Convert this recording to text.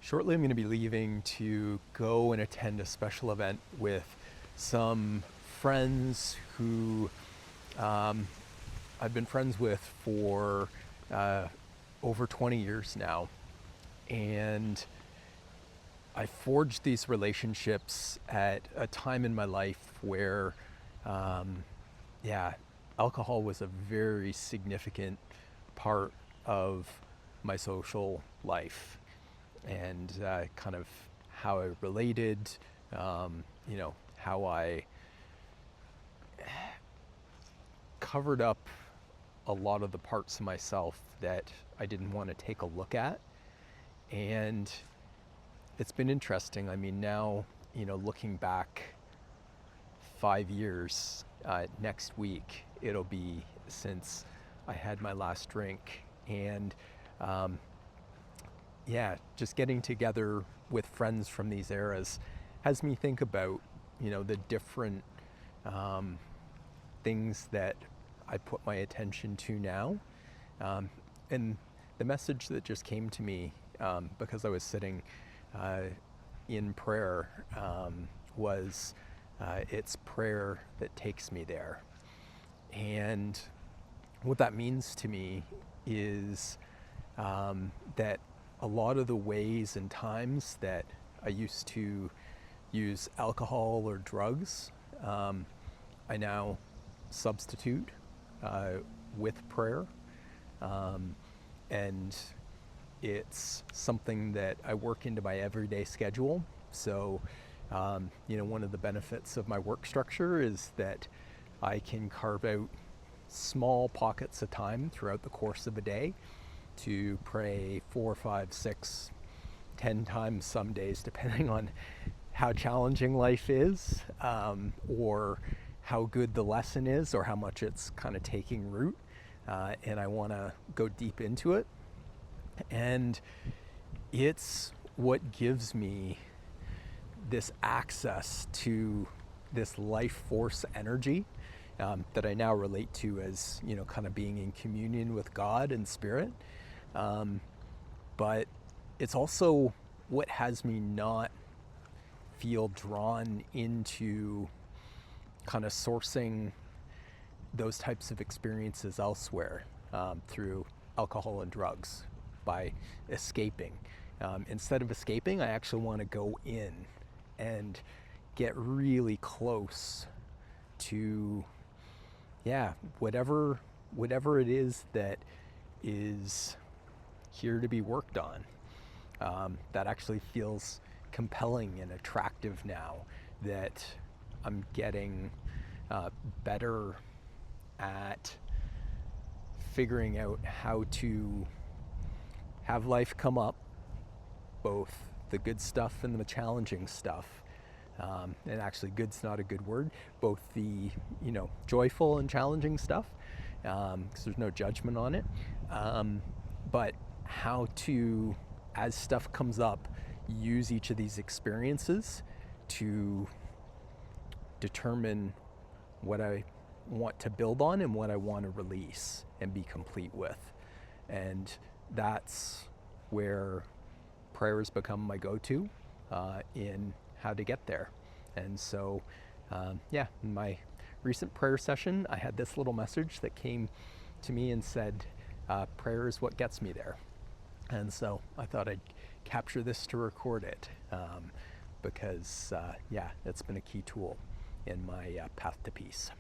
Shortly, I'm going to be leaving to go and attend a special event with some friends who I've been friends with for over 20 years now. And I forged these relationships at a time in my life where, yeah, alcohol was a very significant part of my social life and kind of how I related, how I covered up a lot of the parts of myself that I didn't want to take a look at. And it's been interesting. I mean, now, looking back 5 years, next week, it'll be since I had my last drink. And just getting together with friends from these eras has me think about, the different things that I put my attention to now. And the message that just came to me because I was sitting in prayer was it's prayer that takes me there. And what that means to me is that a lot of the ways and times that I used to use alcohol or drugs, I now substitute with prayer. And it's something that I work into my everyday schedule. So, one of the benefits of my work structure is that I can carve out small pockets of time throughout the course of a day to pray 4, 5, 6, 10 times some days, depending on how challenging life is, or how good the lesson is, or how much it's kind of taking root. And I want to go deep into it. And it's what gives me this access to this life force energy that I now relate to as, kind of being in communion with God and spirit. But it's also what has me not feel drawn into kind of sourcing those types of experiences elsewhere through alcohol and drugs by escaping. Instead of escaping, I actually want to go in and get really close to, whatever it is that is here to be worked on. That actually feels compelling and attractive now that I'm getting better at figuring out how to have life come up, both the good stuff and the challenging stuff. And actually, good's not a good word, both the, joyful and challenging stuff, because there's no judgment on it. But how to, as stuff comes up, use each of these experiences to determine what I want to build on and what I want to release and be complete with. And that's where prayer has become my go-to in how to get there. And so, in my recent prayer session, I had this little message that came to me and said, prayer is what gets me there. And so I thought I'd capture this to record it because, it's been a key tool in my path to peace.